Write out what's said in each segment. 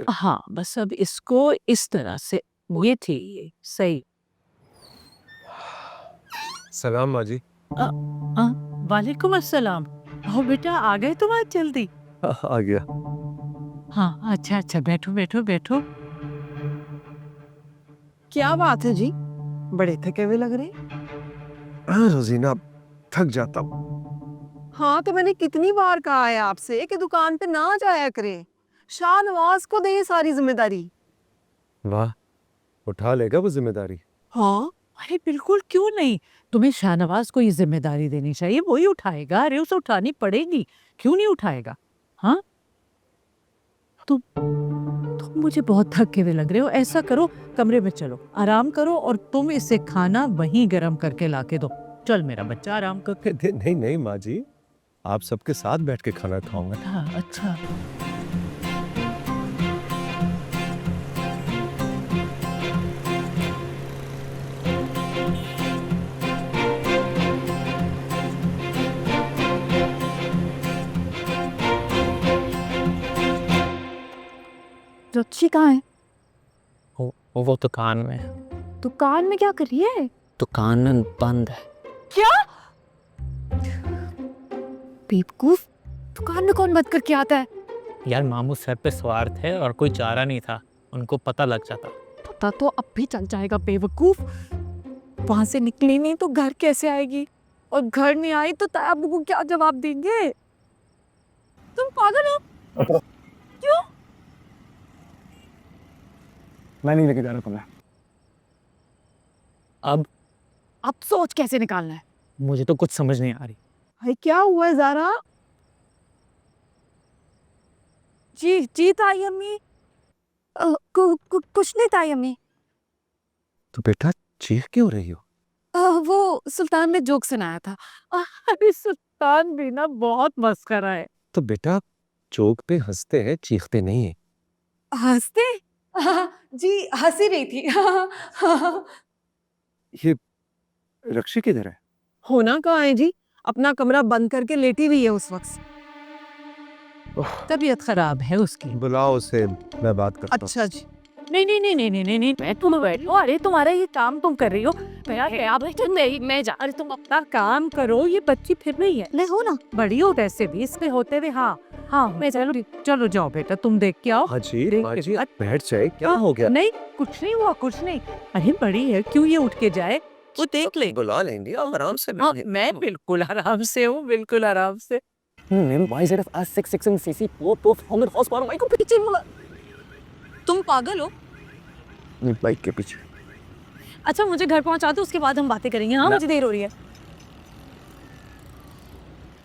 हाँ, बस अब इसको इस तरह से, ये थी ये, सही। सलाम माँ जी। वालेकुम अस्सलाम। आओ बेटा, आ गए तुम आज जल्दी? आ गया। हाँ, अच्छा अच्छा, बैठो बैठो बैठो। क्या बात है जी, बड़े थके हुए लग रहे हैं। रोजीना, थक जाता हूँ। हाँ, तो मैंने कितनी बार कहा है आपसे कि दुकान पे ना जाया करें। शाहनवाज को दे सारी जिम्मेदारी। वाह, उठा लेगा वो जिम्मेदारी। हाँ, अरे बिल्कुल, क्यों नहीं। तुम्हें शाहनवाज को ये जिम्मेदारी देनी चाहिए, वही उठाएगा। अरे उसे उठानी पड़ेगी, क्यों नहीं उठाएगा। हाँ, तुम मुझे बहुत थके हुए लग रहे हो। ऐसा करो, कमरे में चलो, आराम करो, और तुम इसे खाना वहीं गर्म करके लाके दो। चल मेरा बच्चा, आराम कर। नहीं नहीं माँ जी, आप सबके साथ बैठ के खाना खाऊंगा। हाँ, अच्छा। रुचि कहाँ है? वो दुकान में है। दुकान में क्या कर रही है? दुकान बंद है। क्या? बेवकूफ, दुकान में कौन बंद करके आता है? यार मामू सर पे सवार थे और कोई चारा नहीं था, उनको पता लग जाता। पता तो अब भी चल जाएगा बेवकूफ। वहां से निकली नहीं तो घर कैसे आएगी, और घर नहीं आई तो ताया अब्बू को क्या जवाब देंगे? तुम पागल हो क्यों? मैं नहीं लेके जा रहा तुम्हें। अब सोच कैसे निकालना है। मुझे तो कुछ समझ नहीं आ रही। भाई क्या हुआ है ज़ारा? जी जी ताई अम्मी। कुछ नहीं ताई अम्मी। तो बेटा, चीख क्यों रही हो? वो सुल्तान ने जोक सुनाया था। अरे सुल्तान भी ना बहुत मस्करा है। तो बेटा, जोक पे हंसते हैं, चीखते नहीं है। हंसते? जी हंसी रही थी। ये रक्षी किधर है? होना कहाँ है जी, अपना कमरा बंद करके लेटी हुई है उस वक्त। तबीयत खराब है उसकी। बुलाओ उसे, मैं बात करता हूँ। अच्छा जी। नहीं नहीं नहीं नहीं नहीं नहीं नहीं, मैं तुम बैठो। अरे तुम्हारा ये काम तुम कर रही हो। मैं जा। अरे तुम अपना काम करो, ये बच्ची फिर नहीं है। ले हो ना। बड़ी हो वैसे भी, इसके होते हुए। हाँ हाँ, मैं चलो चलो, जाओ बेटा, तुम देख के आओ। माँ जी, बैठ जाए, क्या हो गया? नहीं, कुछ नहीं हुआ, कुछ नहीं। अरे बड़ी है, क्यों ये उठ के जाए, वो देख ले। बुला लेंगे, आप आराम से हाँ, मैं बिल्कुल आराम से हूँ, बिल्कुल आराम से। तुम पागल हो? बाइक के पीछे। अच्छा मुझे घर पहुंचा दो, उसके बाद हम बातें करेंगे। हाँ मुझे देर हो रही है।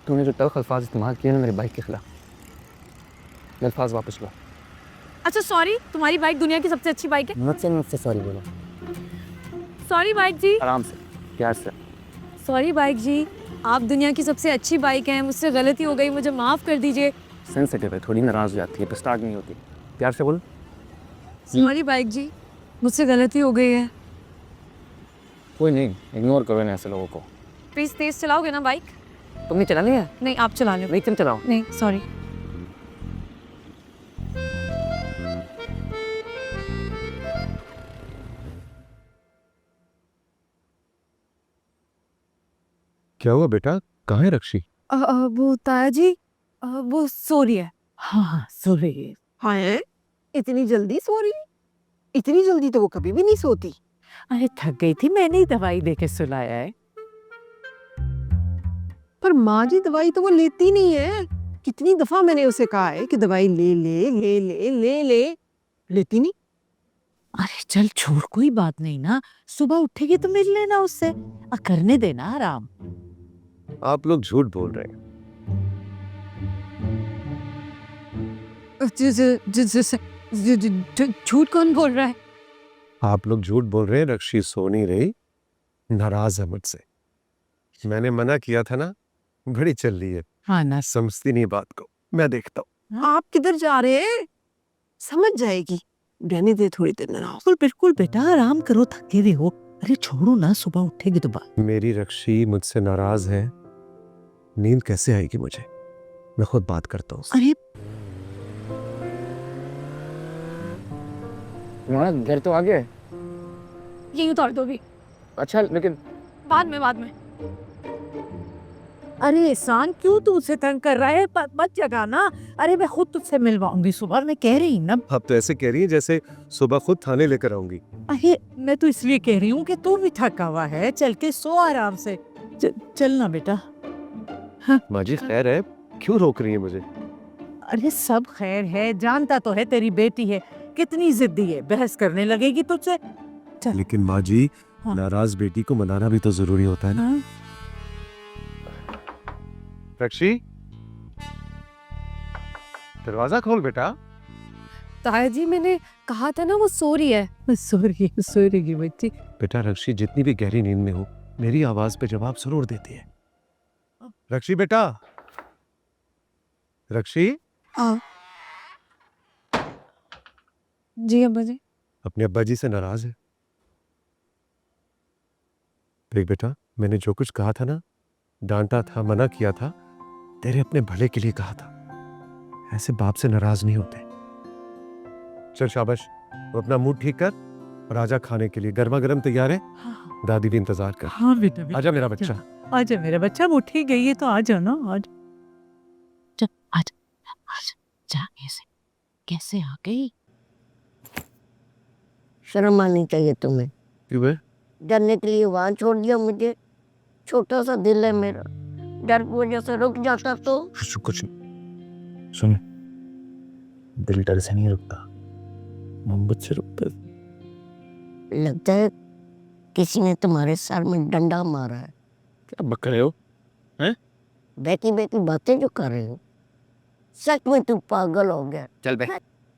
तूने जो तल्ख अल्फाज इस्तेमाल किए ना मेरी बाइक के खिलाफ, ये अल्फाज वापस लो। अच्छा सॉरी, तुम्हारी बाइक दुनिया की सबसे अच्छी बाइक है। मुझसे सॉरी बोलो। सॉरी बाइक जी। आराम से, प्यार से। सॉरी बाइक जी, आप दुनिया की सबसे अच्छी बाइक हैं, मुझसे गलती हो गई, मुझे माफ़ कर दीजिए। सेंसिटिव है, थोड़ी नाराज हो जाती है, स्टार्ट नहीं होती। प्यार से बोल। सॉरी बाइक जी, मुझसे गलती हो गई है। कोई नहीं, इग्नोर करो इन ऐसे लोगों को। प्लीज़ तेज़ चलाओगे ना बाइक? तुमने चला लिया? नहीं आप चला लो। नहीं तुम चलाओ। नहीं सॉरी। क्या हुआ बेटा, कहाँ है रक्षी? वो ताया जी, वो सो रही है। हाँ हाँ, सॉरी। हाँ है? इतनी जल्दी सो रही? इतनी जल्दी तो वो कभी भी नहीं सोती। अरे थक गई थी, मैंने ही दवाई देके सुलाया है। पर माँ जी दवाई तो वो लेती नहीं है। कितनी दफा मैंने उसे कहा है कि दवाई ले ले ले ले ले ले, लेती नहीं। अरे चल छोड़, कोई बात नहीं ना, सुबह उठेगी तो मिल लेना उससे, करने देना आराम। आप लोग झूठ बोल रहे हैं। झूठ कौन बोल रहा है? आप लोग झूठ बोल रहे हैं, रक्षी सो नहीं रही, नाराज है मुझसे। मैंने मना किया था ना, बड़ी चल रही है, हाँ ना। समझती नहीं बात को। मैं देखता हूँ। आप किधर जा रहे हैं? समझ जाएगी, रहने दे थोड़ी देर ना। बिल्कुल बिल्कुल बेटा, आराम करो, थके हुए हो। अरे छोड़ो ना, सुबह उठेगी तो बात। मेरी रक्षी मुझसे नाराज है, नींद कैसे आएगी मुझे? मैं खुद बात करता हूँ। अरे तुम्हारा घर तो आगे है। यही उतार दो अभी, अच्छा लेकिन बाद में। अरे एहसान, क्यों तू उसे तंग कर रहा है? मत जगाना। अरे मैं खुद तुझसे मिलवाऊंगी सुबह, मैं कह रही ना। अब तो ऐसे कह रही है जैसे सुबह खुद थाने लेकर आऊंगी। अरे मैं तो इसलिए कह रही हूँ कि तू भी थका हुआ है, चल के सो आराम से। चलना बेटा। माँ जी खैर है, क्यों रोक रही है मुझे? अरे सब खैर है, जानता तो है तेरी बेटी है, कितनी जिद्दी है, बहस करने लगेगी तुझसे। चल। लेकिन माँ जी, हाँ। नाराज बेटी को मनाना भी तो जरूरी होता है ना। हाँ? रक्षी, दरवाजा खोल बेटा। ताया जी मैंने कहा था ना वो सो रही है। सॉरी बच्ची। बेटा रक्षी जितनी भी गहरी नींद में हो, मेरी आवाज पे जवाब जरूर देती है। रक्षी बेटा, रक्षी। जी अब्बा जी। अपने अब्बा जी से नाराज है। देख बेटा, मैंने जो कुछ कहा था ना, डांटा था, मना किया था, तेरे अपने भले के लिए कहा था। ऐसे बाप से नाराज नहीं होते। चल शाबाश, वो अपना मूड ठीक कर और आजा खाने के लिए। गर्मा गर्म तैयार है, हाँ दादी भी इंतजार कर। हाँ बेटा, आजा मेरा बच्चा। आजा मेरा बच्चा, वो ठीक गई है तो आ जा ना। आज जा। कैसे आ गई? शर्म आनी चाहिए तुम्हें। क्यों बे? डरने के लिए वहां छोड़ दिया मुझे। छोटा सा दिल है मेरा, डर की वजह से रुक जाता तो। कुछ सुन, दिल डर से नहीं रुकता, मोहब्बत से रुकता है। लगता है किसी ने तुम्हारे सर में डंडा मारा है। क्या बक रहे हो? बैठी बैठी बातें जो कर रहे हो, सच में तू पागल हो गया। चल बे।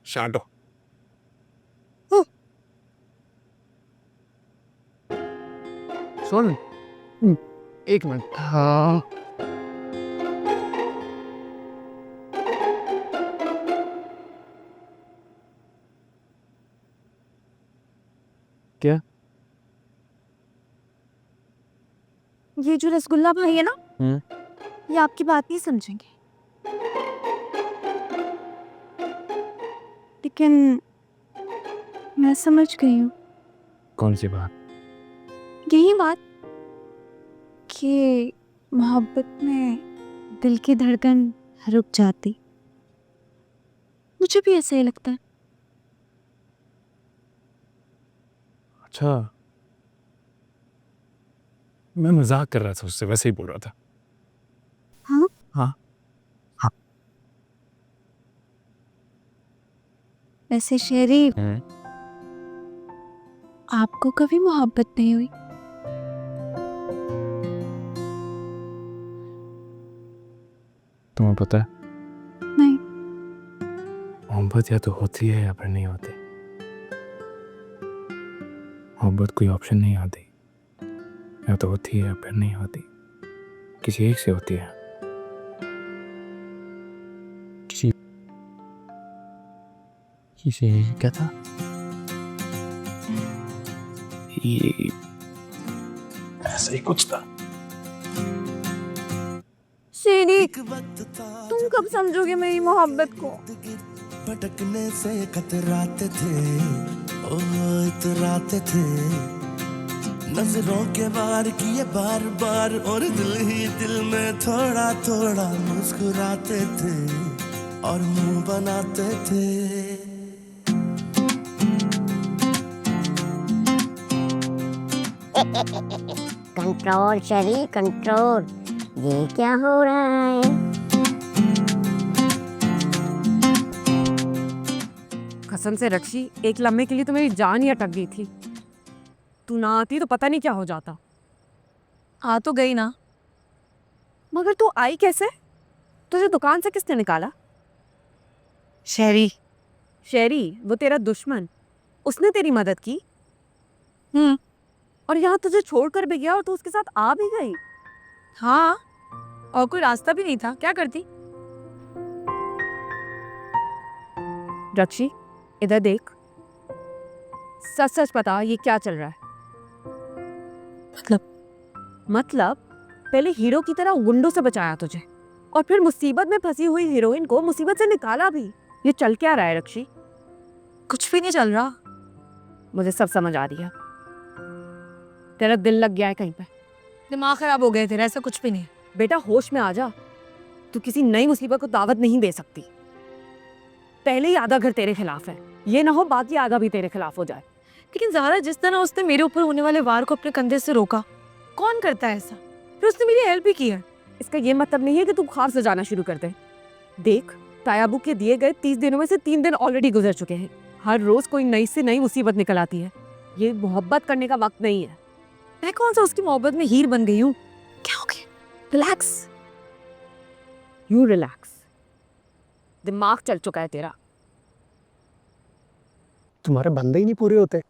शांत हो। सुन, एक मिनट। हाँ क्या? ये जो रसगुल्ला भाई है ना, हम्म। ये आपकी बात नहीं समझेंगे, लेकिन मैं समझ गई हूँ। कौन सी बात? यही बात कि मोहब्बत में दिल की धड़कन रुक जाती। मुझे भी ऐसा ही लगता है। अच्छा, मैं मजाक कर रहा था उससे, वैसे ही बोल रहा था। हाँ? हाँ। वैसे शेरी, आपको कभी मोहब्बत नहीं हुई? तुम्हें पता है नहीं। मोहब्बत या तो होती है या फिर नहीं होती। मोहब्बत कोई ऑप्शन नहीं आती, या तो होती है या फिर नहीं होती। किसी एक से होती है। किसी क्या था ये, ऐसा ही कुछ था। शेरी, तुम कब समझोगे मेरी मोहब्बत को? भटकने से कतराते थे, ओ इतराते थे, नजरों के वार किए बार बार, और दिल ही दिल में थोड़ा थोड़ा मुस्कुराते थे और मुंह बनाते थे। कंट्रोल शरी कंट्रोल, ये क्या हो रहा है? कसम से रक्षी, एक लम्हे के लिए तो मेरी जान ही अटक गई थी। तू ना आती तो पता नहीं क्या हो जाता। आ तो गई ना। मगर तू आई कैसे? तुझे दुकान से किसने निकाला? शहरी। शेरी, वो तेरा दुश्मन, उसने तेरी मदद की। और यहाँ तुझे छोड़कर भी गया और तू उसके साथ आ भी गई। हाँ, और कोई रास्ता भी नहीं था, क्या करती? रक्षी, इधर देख, सच सच बता, ये क्या चल रहा है? मतलब पहले हीरो की तरह गुंडों से बचाया तुझे, और फिर मुसीबत में फंसी हुई हीरोइन को मुसीबत से निकाला भी। ये चल क्या रहा है रक्षी? कुछ भी नहीं चल रहा। मुझे सब समझ आ रही है। तेरा दिल लग गया है कहीं पे। दिमाग खराब हो गया तेरा, ऐसा कुछ भी नहीं। बेटा होश में आ जा। तू किसी नई मुसीबत को दावत नहीं दे सकती। पहले ही आधा घर तेरे खिलाफ है, ये ना हो बाकी आधा भी तेरे खिलाफ हो जाए। लेकिन ज़ारा, जिस तरह उसने मेरे ऊपर होने वाले वार को अपने कंधे से रोका, कौन करता है ऐसा? फिर उसने मेरी हेल्प भी की है। इसका ये मतलब नहीं है कि तू बुखार से जाना शुरू कर दे। देख, तायाबू के दिए गए 30 दिनों में से 3 दिन ऑलरेडी गुजर चुके हैं। हर रोज कोई नई से नई मुसीबत निकल आती है। ये मोहब्बत करने का वक्त नहीं है। मैं कौन सा उसकी मोहब्बत में हीर बन गई हूँ? क्या हो गया? रिलैक्स। You relax. दिमाग चल चुका है तेरा। तुम्हारे बंदे ही नहीं पूरे होते।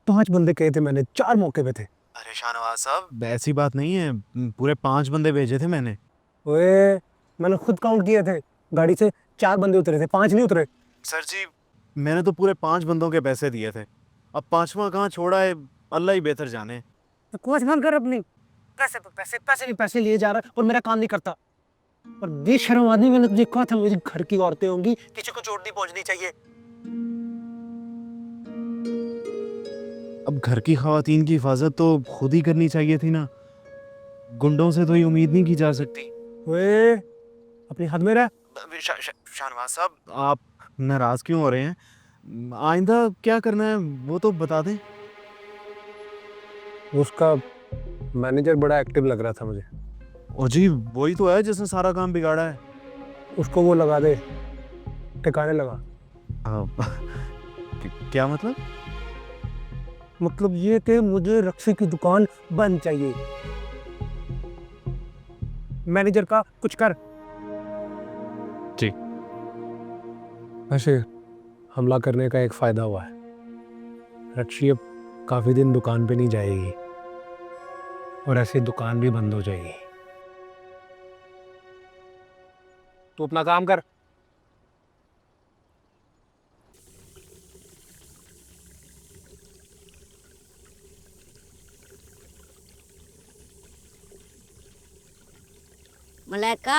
5 बंदे कहे थे मैंने, 4 मौके पे थे। अरे शाहनवाज साहब, ऐसी बात नहीं है, पूरे 5 बंदे भेजे थे मैंने। ओए, मैंने खुद काउंट किए थे। गाड़ी से 4 बंदे उतरे थे, 5 नहीं उतरे। सर जी, मैंने तो पूरे 5 बंदों के पैसे दिए थे। अब 5वां कहाँ छोड़ा है, अल्लाह ही बेहतर जाने। तो कुछ मत कर अपनी। पैसे पे पैसे, पैसे भी पैसे लिए जा रहा है और मेरा काम नहीं करता। और बेशर्म आदमी, मैंने तुझे कहा था मुझे घर की औरतें होंगी, किसी को चोट नहीं पहुंचनी चाहिए। अब घर की खवातीन की हिफाजत तो खुद ही करनी चाहिए थी ना। गुंडों से तो ये उम्मीद नहीं की जा सकती। ओए, अपनी हद में रह। शाहनवाज साहब, आप नाराज क्यों हो रहे हैं? आइंदा क्या करना है वो तो बता दें। उसका मैनेजर बड़ा एक्टिव लग रहा था मुझे। ओ जी, वही तो है जिसने सारा काम बिगाड़ा है। उसको वो लगा दे, ठिकाने लगा। क्या मतलब? मतलब ये कि मुझे रक्शे की दुकान बंद चाहिए। मैनेजर का कुछ कर। जी। वैसे हमला करने का एक फायदा हुआ है। रक्शी अब काफी दिन दुकान पे नहीं जाएगी और ऐसे दुकान भी बंद हो जाएगी। तू अपना काम कर। मलाइका,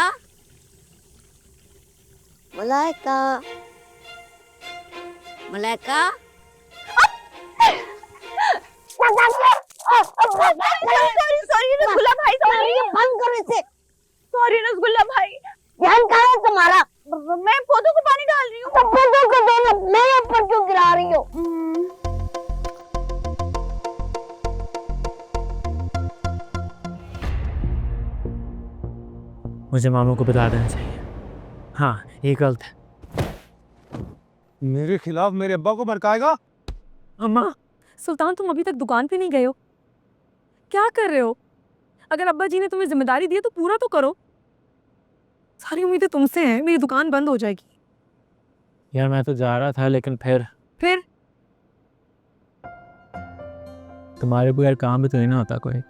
मलाइका, मलाइका। सॉरी रसगुल्ला भाई, सॉरी। बंद करो इसे। सॉरी रसगुल्ला भाई। ध्यान कहाँ है तुम्हारा? मैं पौधों को पानी डाल रही हूँ। तो पौधों को दो ना, मेरे ऊपर क्यों गिरा रही हो? मुझे मामू को बता देना चाहिए। हाँ, ये गलत है। मेरे खिलाफ मेरे अब्बा को भड़काएगा? अम्मा, सुल्तान तुम अभी तक दुकान पे नहीं गए हो? क्या कर रहे हो? अगर अब्बा जी ने तुम्हें जिम्मेदारी दी है तो पूरा तो करो। सारी उम्मीदें तुमसे हैं, मेरी दुकान बंद हो जाएगी। यार मैं तो जा रहा था, लेकिन फिर तुम्हारे बगैर काम भी तो नहीं ना होता कोई।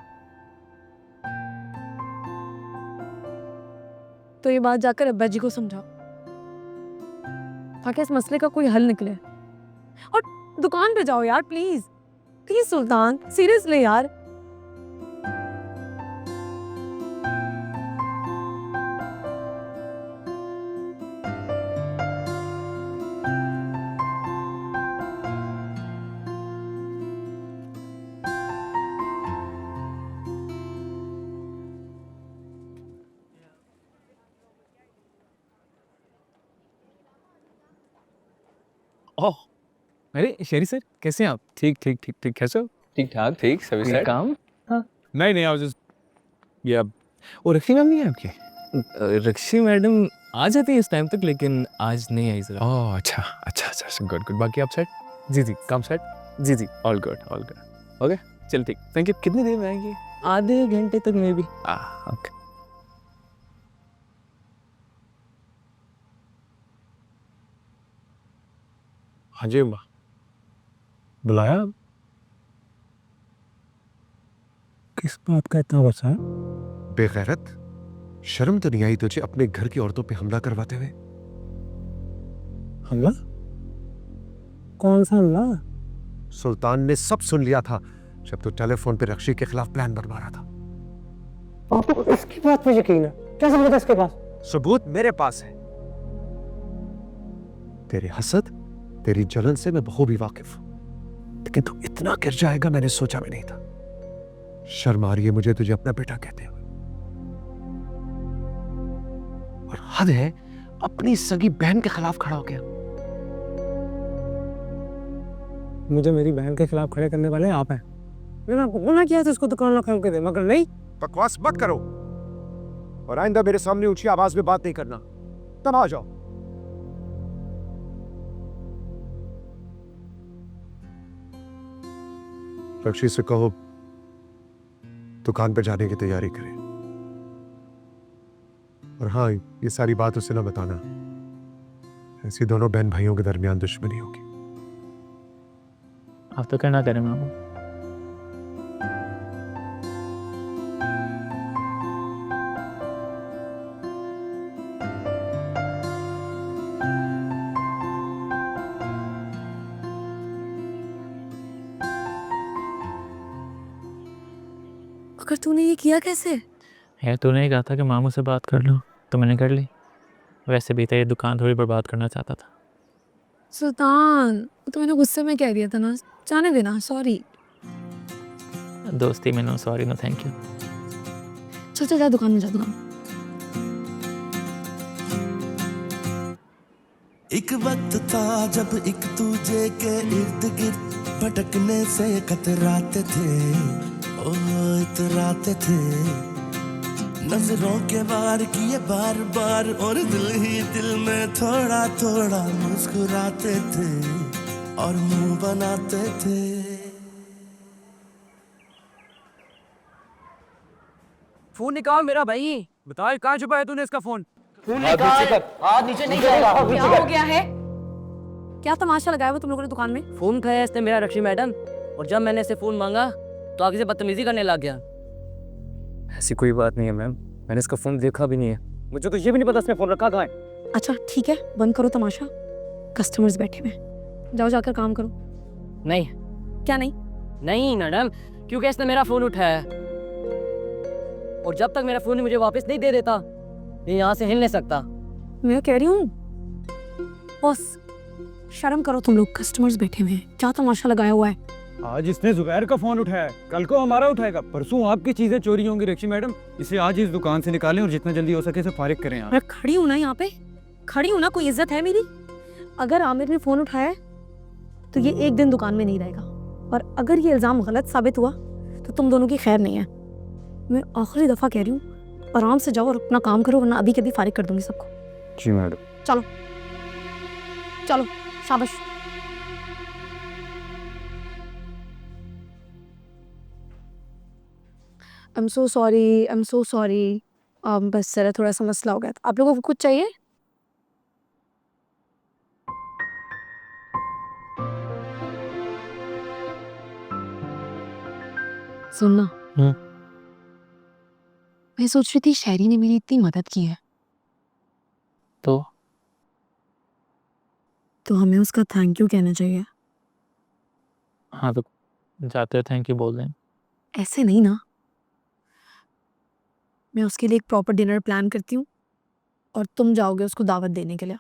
तो ये बात जाकर अब्बा जी को समझाओ ताकि इस मसले का कोई हल निकले। और दुकान पे जाओ यार, प्लीज प्लीज सुल्तान, सीरियसली यार। ओह, अरे शेरी सर, कैसे हैं आप? ठीक ठीक ठीक ठीक, कैसे हो? ठीक ठाक, ठीक सभी कोई सेट। काम? हाँ, नहीं नहीं, आज ये अब वो रक्षी मैम नहीं है आपकी? रक्षी मैडम आ जाती है इस टाइम तक, लेकिन आज नहीं आई जरा। ओह अच्छा अच्छा अच्छा, गुड गुड। बाकी आप सेट? जी जी, काम सेट? जी जी, all good all good. Okay, चल ठीक, थैंक यू। कितनी देर में आएंगी? आधे घंटे तक में भी। ओके। हाँ जी अम्मा। बुलाया? किस बात का इतना गुस्सा है? बेगैरत, शर्म तो नहीं आई तुझे अपने घर की औरतों पे हमला करवाते हुए? हमला? कौन सा हमला? सुल्तान ने सब सुन लिया था जब तू टेलीफोन पे रक्षी के खिलाफ प्लान बनवा रहा था। आपको इसकी बात पे यकीन है? क्या सबूत है इसके पास? सबूत मेरे पास है। तेरे हसद, तेरी जलन से मैं बखूबी वाकिफ हूं। लेकिन तू इतना गिर जाएगा मैंने सोचा भी नहीं था। शर्म आ रही है मुझे तुझे अपना बेटा कहते हुए। और हद है, अपनी सगी बहन के खिलाफ खड़ा हो गया। मुझे मेरी बहन के खिलाफ खड़े करने वाले आप हैं। मैंने आपको मना किया था उसको दुकान ना खोल के दे, मगर नहीं। बकवास मत करो और आइंदा मेरे सामने ऊंची आवाज में बात नहीं करना। तब आ जाओ। रक्षी से कहो दुकान पे जाने की तैयारी करे। और हाँ, ये सारी बात उसे ना बताना, ऐसी दोनों बहन भाइयों के दरमियान दुश्मनी होगी। आप तो कहना करें मामू। अगर तूने ये किया कैसे? यार तूने ही कहा था कि मामू से बात कर लो, तो मैंने कर ली। वैसे भी तो ये दुकान थोड़ी बर्बाद करना चाहता था। सुल्तान, तो मैंने गुस्से में कह दिया था ना, जाने देना, सॉरी। दोस्ती में no sorry no thank you. चल चल जा दुकान में, जा दुकान। एक वक्त था जब एक दूजे के इर्द गिर्द भटकने से कतराते थे, ओ इतराते थे। नजरों के वार किए बार बार और दिल ही दिल में थोड़ा थोड़ा मुस्कुराते थे और मुंह बनाते थे। फोन निकाल मेरा भाई, बता कहाँ छुपा है तूने इसका फोन? फोन निकाल, हाथ नीचे नहीं जाएगा। क्या हो गया है? क्या तमाशा लगाया हुआ तुम लोगों ने दुकान में? फोन खाया इसने मेरा रक्षी मैडम, और जब मैंने इसे फोन मांगा तो आगे से बदतमीजी करने लग गया। ऐसी कोई बात नहीं है मैम, मैंने इसका फोन देखा भी नहीं है। मुझे तो ये भी नहीं पता इसने फोन रखा कहाँ है। अच्छा ठीक है, बंद करो तमाशा, कस्टमर्स बैठे हुए, जाओ जाकर काम करो। नहीं। क्या नहीं? नहीं मैडम, क्योंकि इसने मेरा फोन उठाया है और जब तक मेरा फोन मुझे वापस नहीं दे देता ये यहाँ से हिल नहीं सकता। मैं कह रही हूँ बॉस, शर्म करो तुम लोग, कस्टमर्स बैठे हुए हैं, क्या तमाशा लगाया हुआ है? आज इसने जुबैर का फोन उठाया, कल को हमारा उठाएगा, परसों आपकी चीजें चोरी होंगी। रक्षी मैडम, इसे आज इस दुकान से निकालें और जितना जल्दी हो सके इसे फारिग करें। मैं खड़ी हूँ ना यहाँ पे, खड़ी हूँ ना, कोई इज्जत है मेरी? अगर आमिर ने फोन उठाया तो ये एक दिन दुकान में नहीं रहेगा, और अगर ये इल्जाम गलत साबित हुआ तो तुम दोनों की खैर नहीं है। मैं आखिरी दफा कह रही हूँ, आराम से जाओ और अपना काम करो, वरना अभी के अभी फारिग कर दूंगी सबको। जी मैडम। चलो चलो, शाबाश। I am so sorry, I am so sorry. बस जरा थोड़ा सा मसला हो गया था। आप लोगों को कुछ चाहिए? सुनना, मैं सोच रही थी शहरी ने मेरी इतनी मदद की है तो हमें उसका थैंक यू कहना चाहिए। हाँ तो जाते थैंक यू बोल दें। ऐसे नहीं ना, मैं उसके लिए एक प्रॉपर डिनर प्लान करती हूँ और तुम जाओगे उसको दावत देने के लिए।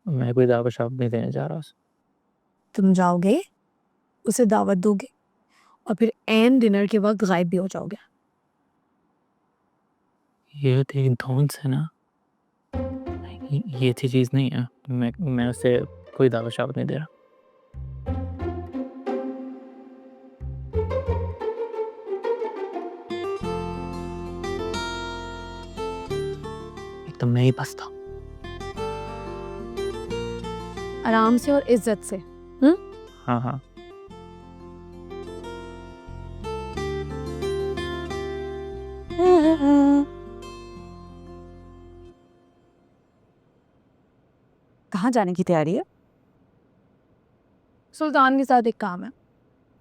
मैं कोई दावत शावत नहीं देने जा रहा। तुम जाओगे, उसे दावत दोगे और फिर एंड डिनर के वक्त गायब भी हो जाओगे। ये थी धौन से ना, ये थी चीज़ नहीं है। मैं उसे कोई दावत शावत नहीं दे रहा। एकदम नहीं बसता। आराम से और इज्जत से। हाँ हाँ। कहाँ जाने की तैयारी है? सुल्तान के साथ एक काम है,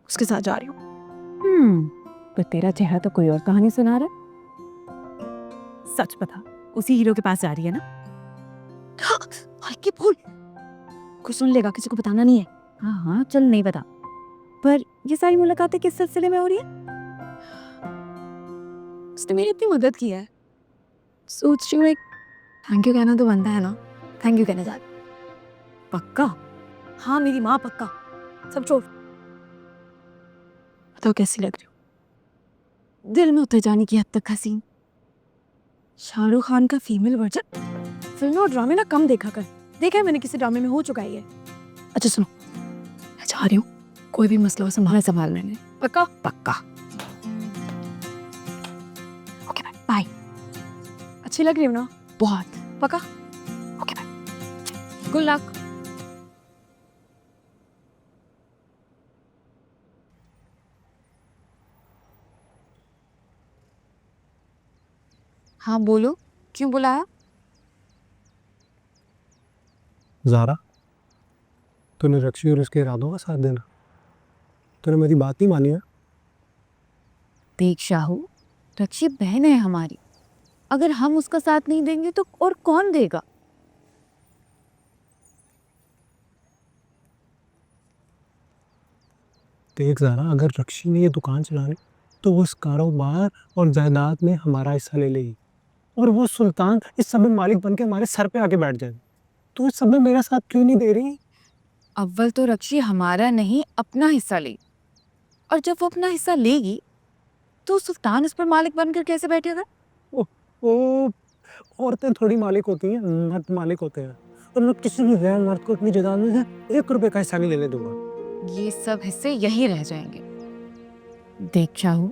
उसके साथ जा रही हूँ। पर तेरा चेहरा तो कोई और कहानी सुना रहा है। सच बता, उसी हीरो के पास जा रही है ना? हल्के बोल, कोई सुन लेगा, किसी को बताना नहीं है। हाँ हाँ चल, नहीं बता। पर ये सारी मुलाकातें किस सिलसिले में हो रही है? उसने मेरी इतनी मदद की है, सोच रही हूँ एक थैंक यू कहना तो बनता है ना, थैंक यू कहने जा रही हूँ। पक्का? हाँ मेरी माँ पक्का। सब छोड़, बताओ कैसी लग रही हो? दिल में उतर जाने की हद तक हसीन। शाहरुख खान का फीमेल वर्जन। फिल्में और ड्रामे ना कम देखा कर। देखा है मैंने किसी ड्रामे में, हो चुका है ये। अच्छा सुनो, मैं जा रही हूँ, कोई भी मसला हो संभाल लेने। पक्का? पक्का। Okay bye. अच्छी लग रही हो ना? बहुत। पक्का? Okay bye. Good luck. हाँ बोलो, क्यों बुलाया? ज़ारा, तूने रक्षी और उसके इरादों का साथ देना, तूने मेरी बात नहीं मानी है। देख शाहू, रक्षी बहन है हमारी, अगर हम उसका साथ नहीं देंगे तो और कौन देगा? देख ज़ारा, अगर रक्षी ने ये दुकान चलानी तो वो इस कारोबार और जायदाद में हमारा हिस्सा ले लेगी, और वो सुल्तान इस सब में मालिक बन के हमारे सर पे आके बैठ जाए। तू इस सब में मेरा साथ क्यों नहीं दे रही? अव्वल तो रक्षी हमारा नहीं अपना हिस्सा ले, और जब वो अपना हिस्सा लेगी तो सुल्तान उस पर मालिक बनकर कैसे बैठेगा? ओ, औरतें थोड़ी मालिक होती हैं, मर्द मालिक होते हैं, और मैं किसी भी गैर मर्द को अपनी जायदाद में 1 रुपए का हिस्सा नहीं लेने दूंगा। ये सब हिस्से यही रह जाएंगे। देख शाहू,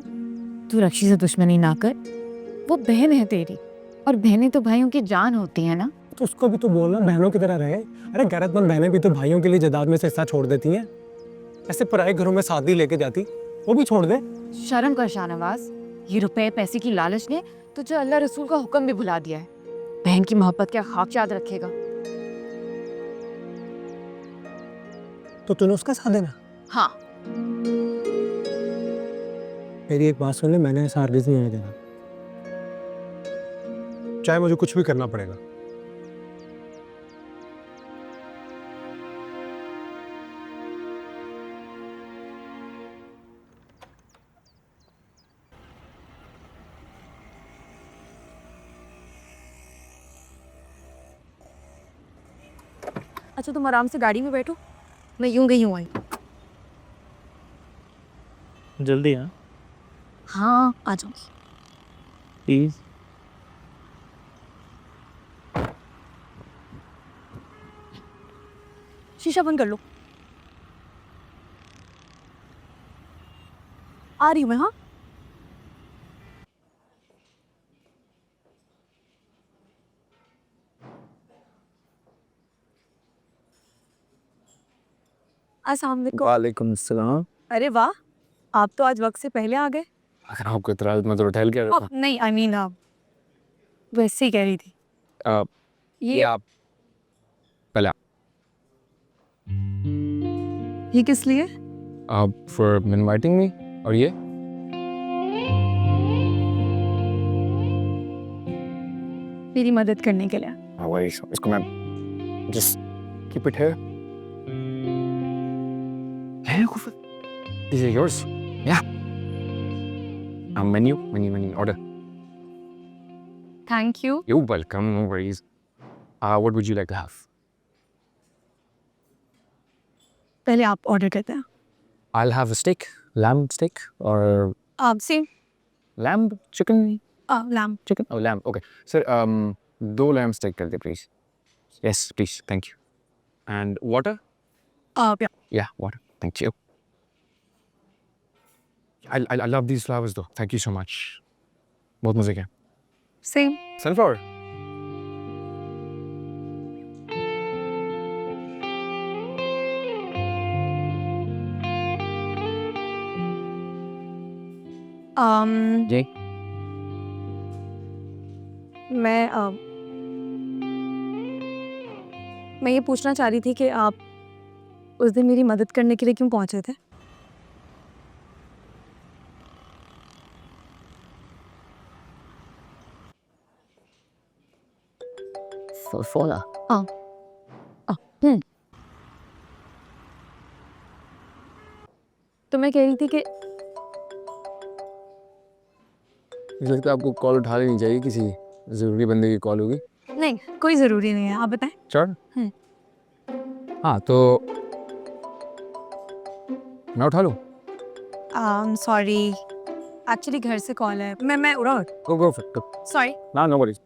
तू रक्षी से दुश्मनी ना कर, वो बहन है तेरी, और बहनें तो भाइयों की जान होती है ना। तो उसको भी तो बोलना बहनों की तरह रहे। अरे गैरतमंद बहनें भी तो भाइयों के लिए जायदाद में से हिस्सा छोड़ देती हैं, ऐसे पराए घरों में शादी लेके जाती, वो भी छोड़ दे। शर्म कर शाहनवाज, ये रुपए पैसे की लालच ने तुझे अल्लाह रसूल का हुक्म भी भुला दिया है। बहन की मोहब्बत क्या खाक याद रखेगा? तो तूने उसका साथ देना। हाँ। मेरी एक बात सुन ले, मैंने ऐसा हरगिज़ नहीं आने देना, चाहे मुझे कुछ भी करना पड़ेगा। अच्छा तुम आराम से गाड़ी में बैठो, मैं यूं गई हूँ आई। जल्दी हाँ हाँ आ जाऊंगी। प्लीज। शीशा बंद कर लो। आ रही हूँ मैं। हाँ अस्सलाम वालेकुम। वालेकुम सलाम। अरे वाह, आप तो आज वक्त से पहले आ गए। अगर आपको इतराज मैं तो ठहल गया ओह, नहीं आई मीन आप वैसे ही कह रही थी। ये आप पहले ये किस लिए? आप फॉर इनवाइटिंग मी, और ये मेरी मदद करने के लिए। वही इसको मैं just keep it here. These are yours. Yeah. Menu, order. Thank you. You're welcome, no worries. What would you like to have? पहले आप ऑर्डर करते हैं। I'll have a steak, lamb steak, or आप से lamb chicken. Lamp. Chicken? Oh, lamb. Okay. Sir, 2 lamb steak कर दे please. Yes, please. Thank you. And water? Yeah, water. Thank you. I love these flowers though. Thank you so much. बहुत मजे के। Same. Sunflower. जी मैं ये पूछना चाह रही थी कि आप उस दिन मेरी मदद करने के लिए क्यों पहुंचे थे? फोन तो मैं कह रही थी कि मुझे लगता है आपको कॉल उठा लेनी चाहिए, किसी ज़रूरी बंदे की कॉल होगी। नहीं, कोई ज़रूरी नहीं है, आप बताएं। चल। हाँ तो मैं उठा लूँ? सॉरी, एक्चुअली घर से कॉल है। मैं उड़ा। Go for it. Go. Sorry. No, no worries.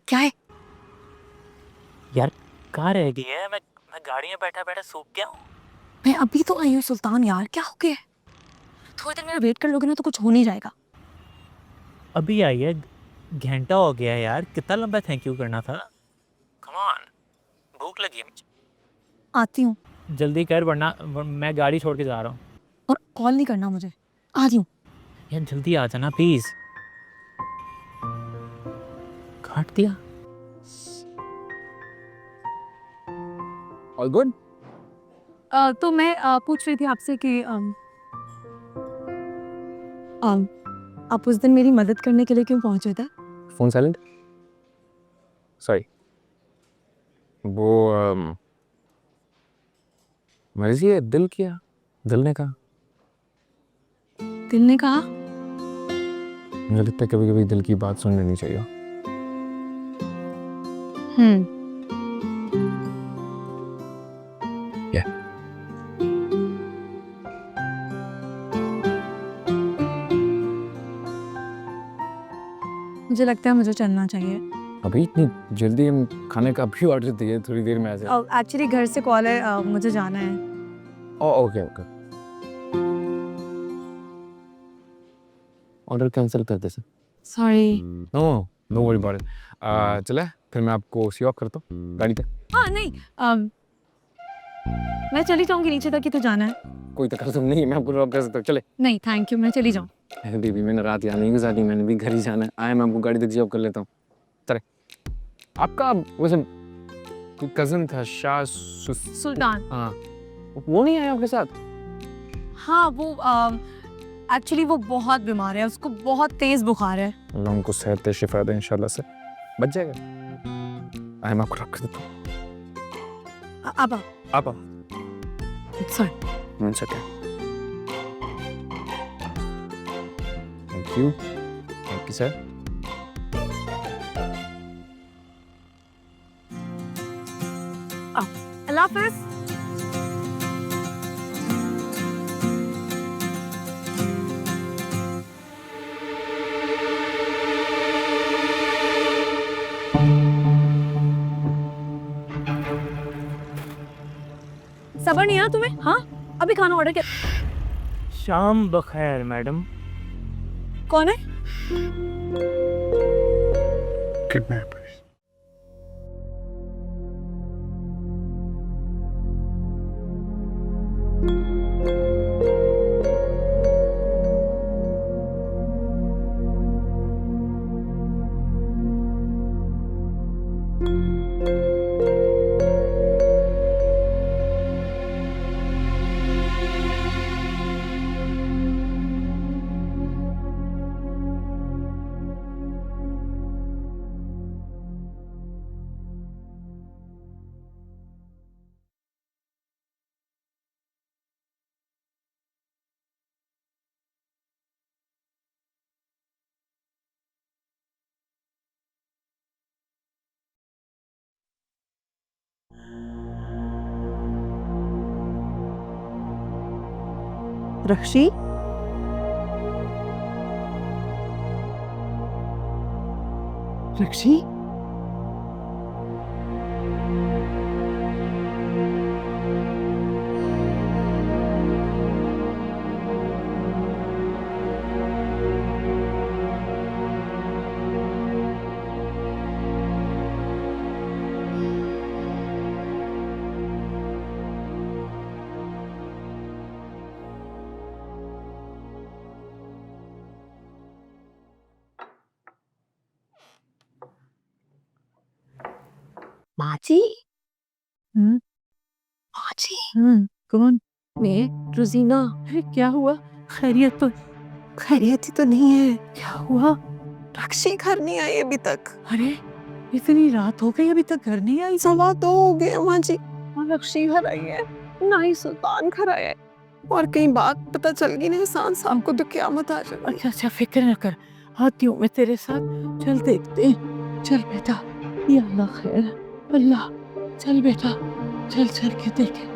क्या है? यार कहाँ रह गई है? मैं गाड़ी में बैठा बैठा सूख गया हूँ। मैं अभी तो आई हूँ सुल्तान यार, क्या हो गया? थोड़ी देर मेरा वेट कर लोगे ना तो कुछ हो नहीं जाएगा। अभी आई है, घंटा हो गया यार। कितना लंबा थैंक यू करना था। कम ऑन, भूख लगी है मुझे। आती हूँ। जल्दी कर वरना मैं गाड़ी छोड़ के जा रहा हूँ। और कॉल नहीं करना मुझे। आ रही हूँ। यार जल्दी आ जाना प्लीज। काट दिया। All good? तो मैं पूछ रही थी आपसे कि आप उस दिन मेरी मदद करने के लिए क्यों पहुंचे थे? Phone silent? सॉरी। वो मर्जी है, दिल किया, दिल ने कहा। दिल ने कहा? मुझे लगता है कभी कभी दिल की बात सुन लेनी चाहिए। Yeah. मुझे लगता है मुझे चलना चाहिए। अभी इतनी जल्दी? हम खाने का भी ऑर्डर दिए, थोड़ी देर में आ जाए। एक्चुअली घर से कॉल है, मुझे जाना है। Okay okay. ऑर्डर कैंसिल कर दे sir. Sorry. No worry about it. चले फिर मैं आपको सी ऑफ करता हूँ गाड़ी पे। हाँ नहीं, मैं चली जाऊंगी नीचे तक ही तो जाना है। कोई तकल्लुफ़ नहीं है, मैं आपको ड्रॉप कर सकता हूँ। चले। नहीं थैंक यू, मैं चली जाऊँ। दीदी मैंने रात यहाँ नहीं गुजारी, मैंने भी घर ही जाना है। आए मैं आपको गाड़ी तक सी ऑफ कर लेता हूँ। चले। आपका वैसे कोई कज़न था शाह सुल्तान। हाँ, वो नहीं आया आपके साथ? हाँ वो एक्चुअली वो बहुत बीमार है, उसको बहुत तेज बुखार है। अल्लाह उनको सेहत शिफा दे इंशाल्लाह से बच जाएगा। आए मैं आपको रख देता हूँ। अब sorry. It's okay. Thank you. Thank you, sir. अल्लाह हाफ़िज़। सबर नहीं है तुम्हें? हाँ अभी खाना ऑर्डर किया। शाम बखैर मैडम। कौन है? किडनैपर्स। रक्षी, रक्षी, माँ जी। हम्म। माँ जी। कौन? मैं रोजीना। अरे क्या हुआ? खैरियत तो? खैरियत ही तो नहीं है। क्या हुआ? रक्षी घर नहीं आई अभी तक। अरे इतनी रात हो गई अभी तक घर नहीं आई? 2:15 हो गए माँ जी। और रक्षी घर आई है ना ही सुल्तान घर आया है। और कहीं बात पता चल गई ना एहसान साहब को तो क़यामत आ जाएगी। अच्छा अच्छा फिक्र न कर, आती हूँ मैं तेरे साथ। चल देखते हैं। चल बेटा, या अल्लाह खैर। अल्लाह, चल बेटा। चल चल के देखे।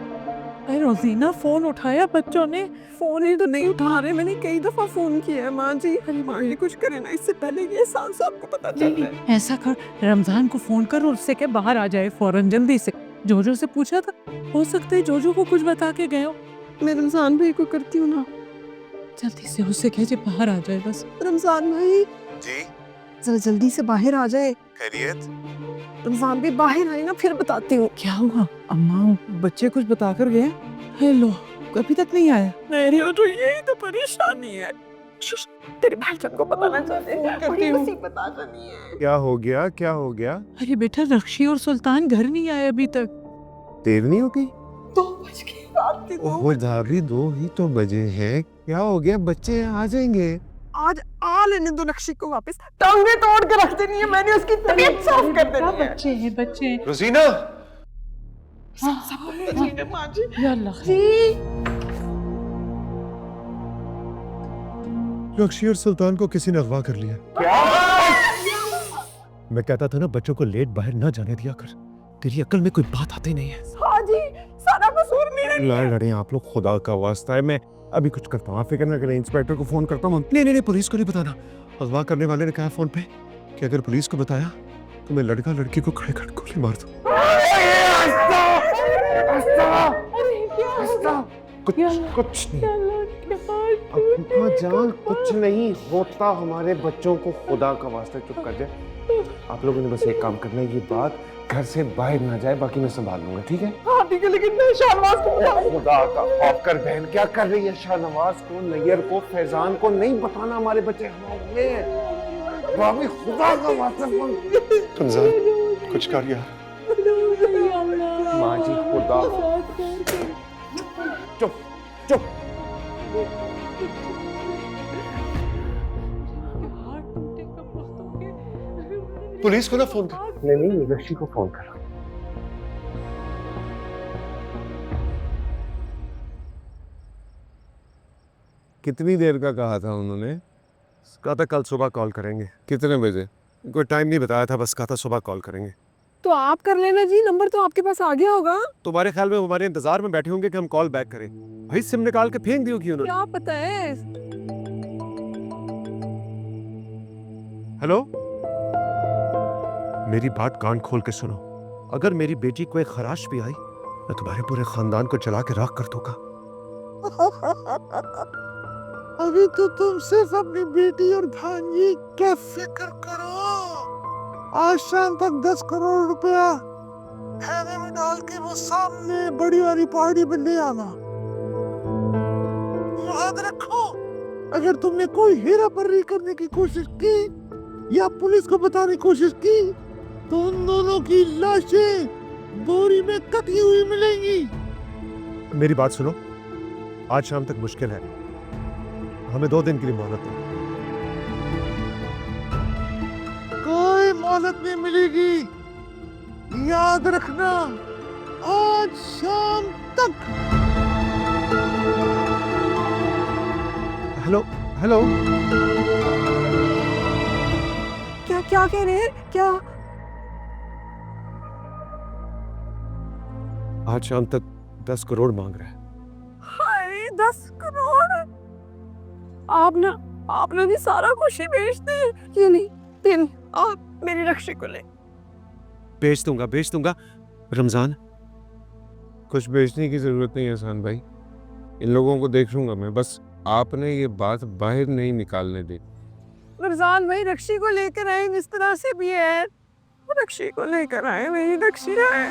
अरे रोजीना फोन उठाया बच्चों ने? फोन ही तो नहीं उठा रहे, मैंने कई दफा फोन किया है माँ जी। अरे माँ जी कुछ करे ना, इससे पहले ये एहसान साहब को पता चल रहा है। ऐसा कर, रमजान को फोन कर और उससे के बाहर आ जाए फौरन जल्दी से। जोजो से पूछा था, हो सकता है जोजो को कुछ बता के गए हो। मैं रमजान भाई को करती हूँ ना, जल्दी से उससे कहे बाहर आ जाए बस। रमजान भाई जी जल्दी से बाहर आ जाए। खैरियत? रमजान भाई बाहर आए ना, फिर बताती हूँ। क्या हुआ? अम्मा बच्चे कुछ बता कर गए? हेलो, अभी तक नहीं आया। नहीं हो तो यही तो परेशानी है। तेरे भाईजान को बताना चाहते हैं, कोई उसी पता नहीं है। क्या हो गया, क्या हो गया? अरे बेटा, रक्षी और सुल्तान घर नहीं आए अभी तक। देर नहीं होगी? 2 बज के रात के 2। ओह दादी, 2 ही तो बजे हैं। क्या हो गया? बच्चे आ जाएंगे। आज आ लेने दो रक्षी को वापस, टांगे तोड़ के रख देनी है मैंने, उसकी तबीयत साफ कर देनी है। बच्चे हैं बच्चे। रोजीना, माँ जी। या अल्लाह। रक्षी और सुल्तान को किसी ने अगवा कर लिया। मैं कहता था ना, बच्चों को लेट बाहर ना जाने दिया कर। तेरी अक्ल में कोई बात आती नहीं है। हाँ जी, सारा कसूर मेरा। लड़े आप लोग, खुदा का वास्ता है। मैं अभी कुछ करता हूँ, आप फिक्र न करें। इंस्पेक्टर को फोन करता हूँ। नहीं, पुलिस को नहीं बताना। अगवा करने वाले ने कहा फोन पे कि अगर पुलिस को बताया तो मैं लड़का लड़की को खड़े खड़े गोली मार दूँ। कुछ नहीं अम्मा जान, कुछ नहीं होता हमारे बच्चों को। खुदा का वास्ता चुप कर जाए। आप लोगों ने बस एक काम करना है, ये बात घर से बाहर ना जाए, बाकी मैं संभाल लूंगा, ठीक है? हाँ ठीक है, लेकिन मैं शाहनवाज को खुदा का खौफ कर, बहन क्या कर रही है? शाहनवाज को, नैयर को, फैजान को नहीं बताना हमारे बच्चे हमारे हैं। बाबी खुदा का वास्ता रमजान कुछ कर यार। माँ जी खुदा, चुप चुप। पुलिस को ना फोन कर। नहीं, रक्षी को फोन कर। कितनी देर का कहा था उन्होंने? कहा था कल सुबह कॉल करेंगे। कितने बजे? कोई टाइम नहीं बताया था, बस कहा था सुबह कॉल करेंगे। तो आप कर लेना जी, नंबर तो आपके पास आ गया होगा। तुम्हारे ख्याल में हमारे इंतजार में बैठे होंगे कि हम कॉल बैक करें? भाई सिम निकाल के फेंक दी होगी उन्होंने। क्या पता है। हेलो, मेरी बात कान खोल के सुनो। अगर मेरी बेटी को एक खराश भी आई, मैं तुम्हारे पूरे खानदान को जला के राख कर दूंगा। अभी तो तुम सिर्फ अपनी बेटी और भांजी का फिक्र करो। आज शाम तक 10 करोड़ रुपया थैले में डाल के वो सामने बड़ी वाली पार्टी में ले आना। याद रखो, अगर तुमने कोई हेराफेरी करने की कोशिश की या पुलिस को बताने की कोशिश की तो उन दोनों की लाशें बोरी में कटी हुई मिलेंगी। मेरी बात सुनो, आज शाम तक मुश्किल है, हमें 2 दिन के लिए मोहलत दो। कोई मोहलत नहीं मिलेगी, याद रखना। आज शाम तक। हेलो हेलो, क्या कह रहे हैं? क्या? आज शाम तक 10 करोड़ मांग रहा है। हाय 10 करोड़! आपने भी सारा कुछ ही बेच दे। क्यों नहीं? दिन आप मेरी रक्षी को ले। बेच दूंगा। रमजान, कुछ बेचने की जरूरत नहीं है एहसान भाई, इन लोगों को देख लूंगा मैं। बस आपने ये बात बाहर नहीं निकालने दी। रमजान भाई रक्षी को लेकर आए, इस तरह से भी है। रक्षी को लेकर आए, मेरी रक्षी आए।